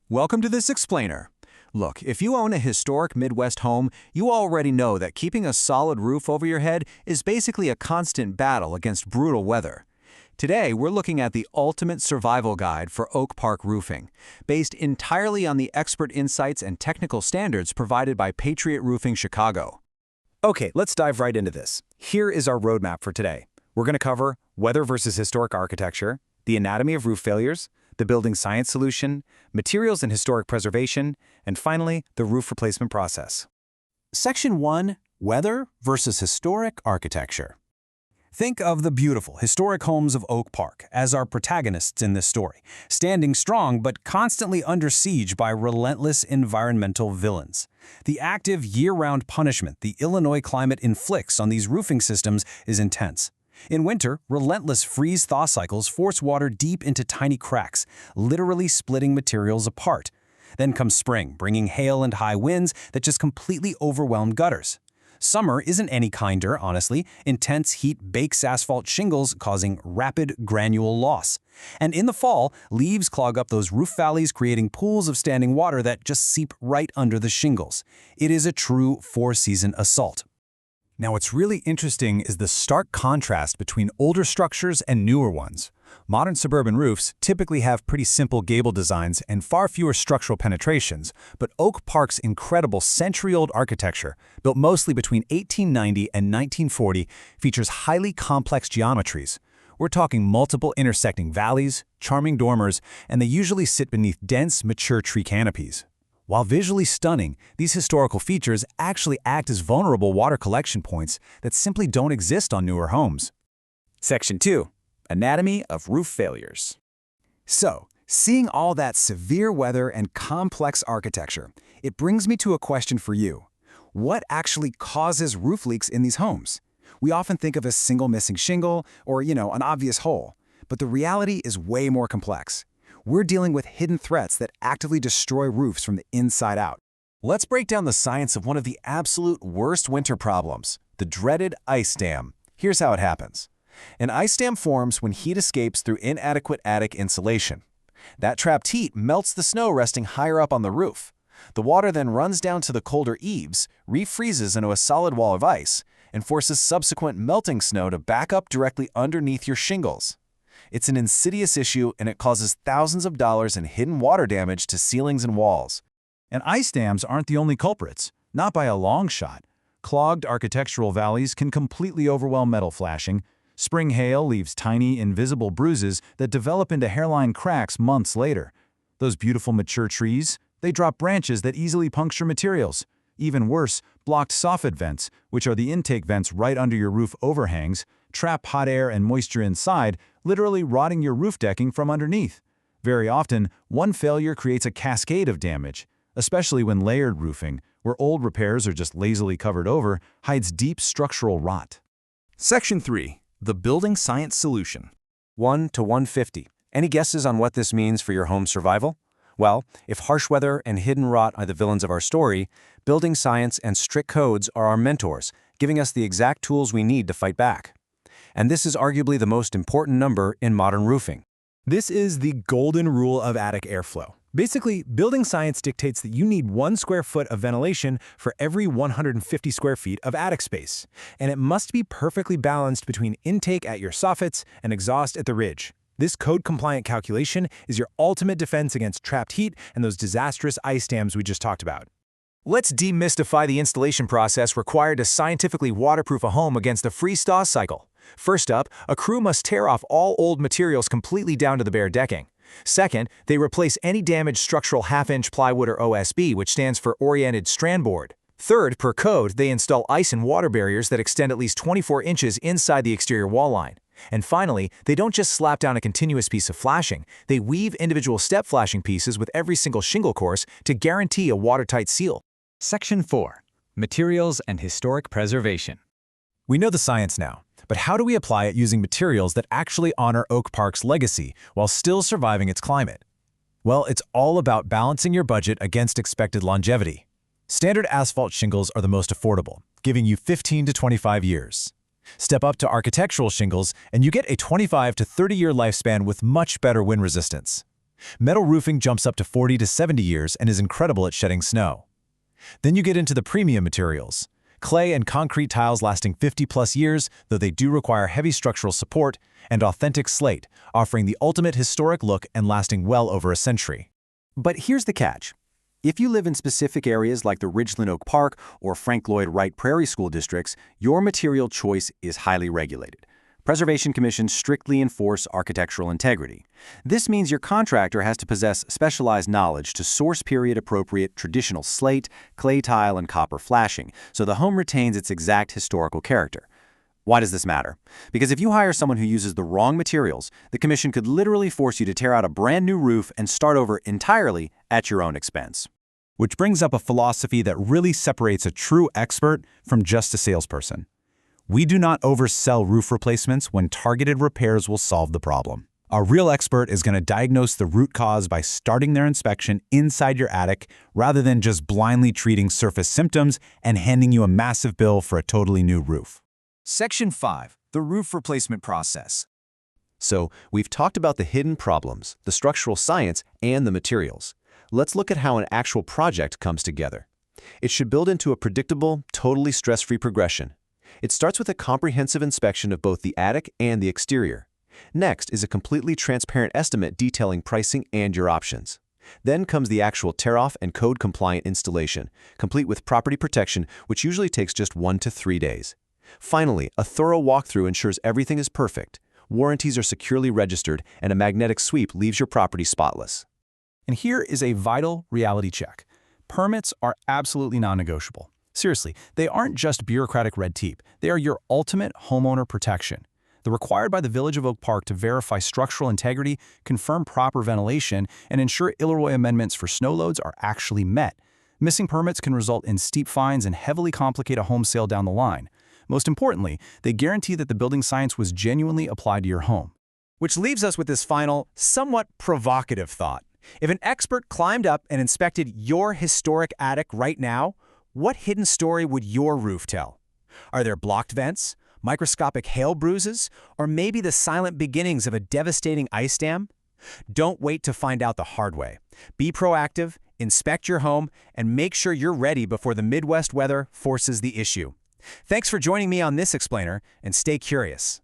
Welcome to this explainer. Look, if you own a historic Midwest home, you already know that keeping a solid roof over your head is basically a constant battle against brutal weather. Today, we're looking at the ultimate survival guide for Oak Park roofing, based entirely on the expert insights and technical standards provided by Patriot Roofing Chicago. Okay, let's dive right into this. Here is our roadmap for today. We're going to cover weather versus historic architecture, the anatomy of roof failures, the building science solution, materials and historic preservation, and finally, the roof replacement process. Section 1, Weather versus Historic Architecture. Think of the beautiful, historic homes of Oak Park as our protagonists in this story, standing strong but constantly under siege by relentless environmental villains. The active, year-round punishment the Illinois climate inflicts on these roofing systems is intense. In winter, relentless freeze-thaw cycles force water deep into tiny cracks, literally splitting materials apart. Then comes spring, bringing hail and high winds that just completely overwhelm gutters. Summer isn't any kinder, honestly. Intense heat bakes asphalt shingles, causing rapid granule loss. And in the fall, leaves clog up those roof valleys, creating pools of standing water that just seep right under the shingles. It is a true four-season assault. Now, what's really interesting is the stark contrast between older structures and newer ones. Modern suburban roofs typically have pretty simple gable designs and far fewer structural penetrations, but Oak Park's incredible century-old architecture, built mostly between 1890 and 1940, features highly complex geometries. We're talking multiple intersecting valleys, charming dormers, and they usually sit beneath dense, mature tree canopies. While visually stunning, these historical features actually act as vulnerable water collection points that simply don't exist on newer homes. Section 2, Anatomy of Roof Failures. So, seeing all that severe weather and complex architecture, it brings me to a question for you. What actually causes roof leaks in these homes? We often think of a single missing shingle or, an obvious hole, but the reality is way more complex. We're dealing with hidden threats that actively destroy roofs from the inside out. Let's break down the science of one of the absolute worst winter problems, the dreaded ice dam. Here's how it happens. An ice dam forms when heat escapes through inadequate attic insulation. That trapped heat melts the snow resting higher up on the roof. The water then runs down to the colder eaves, refreezes into a solid wall of ice, and forces subsequent melting snow to back up directly underneath your shingles. It's an insidious issue, and it causes thousands of dollars in hidden water damage to ceilings and walls. And ice dams aren't the only culprits, not by a long shot. Clogged architectural valleys can completely overwhelm metal flashing. Spring hail leaves tiny, invisible bruises that develop into hairline cracks months later. Those beautiful mature trees, they drop branches that easily puncture materials. Even worse, blocked soffit vents, which are the intake vents right under your roof overhangs, trap hot air and moisture inside, literally rotting your roof decking from underneath. Very often, one failure creates a cascade of damage, especially when layered roofing, where old repairs are just lazily covered over, hides deep structural rot. Section 3, the building science solution. 1 to 150. Any guesses on what this means for your home survival? Well, if harsh weather and hidden rot are the villains of our story, building science and strict codes are our mentors, giving us the exact tools we need to fight back. And this is arguably the most important number in modern roofing. This is the golden rule of attic airflow. Basically, building science dictates that you need 1 square foot of ventilation for every 150 square feet of attic space, and it must be perfectly balanced between intake at your soffits and exhaust at the ridge. This code-compliant calculation is your ultimate defense against trapped heat and those disastrous ice dams we just talked about. Let's demystify the installation process required to scientifically waterproof a home against the freeze-thaw cycle. First up, a crew must tear off all old materials completely down to the bare decking. Second, they replace any damaged structural half-inch plywood or OSB, which stands for oriented strand board. Third, per code, they install ice and water barriers that extend at least 24 inches inside the exterior wall line. And finally, they don't just slap down a continuous piece of flashing, they weave individual step flashing pieces with every single shingle course to guarantee a watertight seal. Section 4, Materials and Historic Preservation. We know the science now, but how do we apply it using materials that actually honor Oak Park's legacy while still surviving its climate? Well, it's all about balancing your budget against expected longevity. Standard asphalt shingles are the most affordable, giving you 15 to 25 years. Step up to architectural shingles, and you get a 25 to 30-year lifespan with much better wind resistance. Metal roofing jumps up to 40 to 70 years and is incredible at shedding snow. Then you get into the premium materials. Clay and concrete tiles lasting 50-plus years, though they do require heavy structural support, and authentic slate, offering the ultimate historic look and lasting well over a century. But here's the catch. If you live in specific areas like the Ridgeland Oak Park or Frank Lloyd Wright Prairie School districts, your material choice is highly regulated. Preservation Commissions strictly enforce architectural integrity. This means your contractor has to possess specialized knowledge to source period-appropriate traditional slate, clay tile, and copper flashing, so the home retains its exact historical character. Why does this matter? Because if you hire someone who uses the wrong materials, the commission could literally force you to tear out a brand new roof and start over entirely at your own expense. Which brings up a philosophy that really separates a true expert from just a salesperson. We do not oversell roof replacements when targeted repairs will solve the problem. A real expert is going to diagnose the root cause by starting their inspection inside your attic rather than just blindly treating surface symptoms and handing you a massive bill for a totally new roof. Section 5. The roof replacement process. So, we've talked about the hidden problems, the structural science, and the materials. Let's look at how an actual project comes together. It should build into a predictable, totally stress-free progression. It starts with a comprehensive inspection of both the attic and the exterior. Next is a completely transparent estimate detailing pricing and your options. Then comes the actual tear-off and code-compliant installation, complete with property protection, which usually takes just 1 to 3 days. Finally, a thorough walkthrough ensures everything is perfect. Warranties are securely registered, and a magnetic sweep leaves your property spotless. And here is a vital reality check. Permits are absolutely non-negotiable. Seriously, they aren't just bureaucratic red tape. They are your ultimate homeowner protection. They're required by the Village of Oak Park to verify structural integrity, confirm proper ventilation, and ensure Illinois amendments for snow loads are actually met. Missing permits can result in steep fines and heavily complicate a home sale down the line. Most importantly, they guarantee that the building science was genuinely applied to your home. Which leaves us with this final, somewhat provocative thought. If an expert climbed up and inspected your historic attic right now, what hidden story would your roof tell? Are there blocked vents, microscopic hail bruises, or maybe the silent beginnings of a devastating ice dam? Don't wait to find out the hard way. Be proactive, inspect your home, and make sure you're ready before the Midwest weather forces the issue. Thanks for joining me on this explainer, and stay curious.